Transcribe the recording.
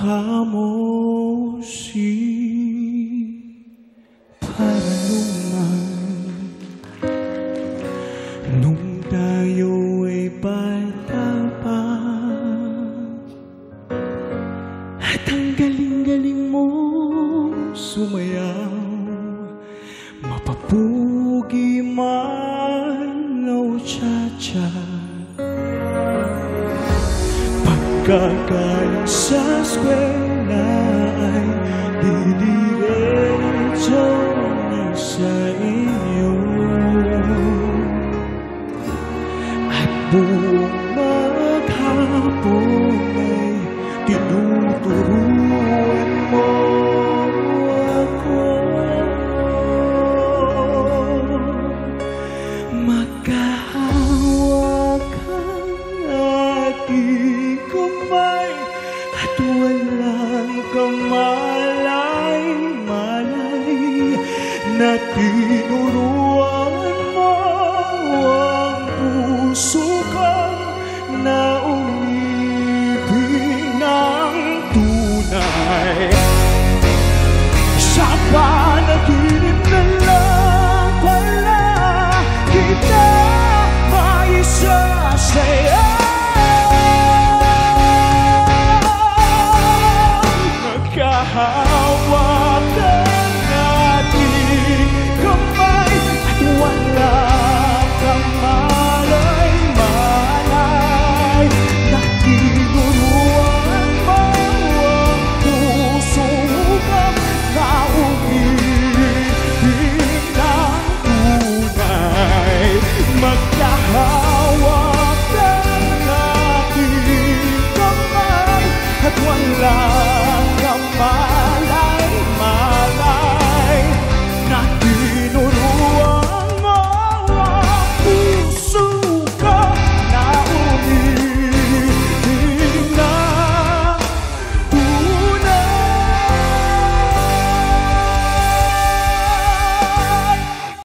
kamo si paranuman nung tayo ay bata pa. At ang galing-galing mo sumayaw, mapapugi man o cha-cha. Pagkagaling sa eskwela ay didiretso na sa inyo, at buong maghapon ay tinuturuan mo ako. Magkahawak ang aking kamay at walang kamay